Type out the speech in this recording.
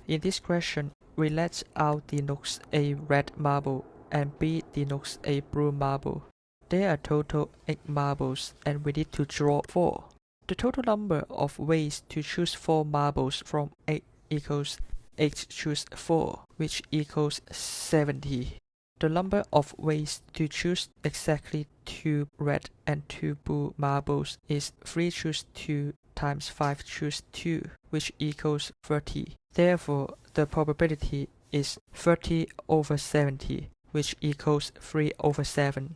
In this question, we let A denotes a red marble and B denotes a blue marble. There are total 8 marbles and we need to draw 4. The total number of ways to choose 4 marbles from 8 equals 8 choose 4, which equals 70. The number of ways to choose exactly 2 red and 2 blue marbles is 3 choose 2 times 5 choose 2, which equals 30. Therefore, the probability is 30 over 70, which equals 3 over 7.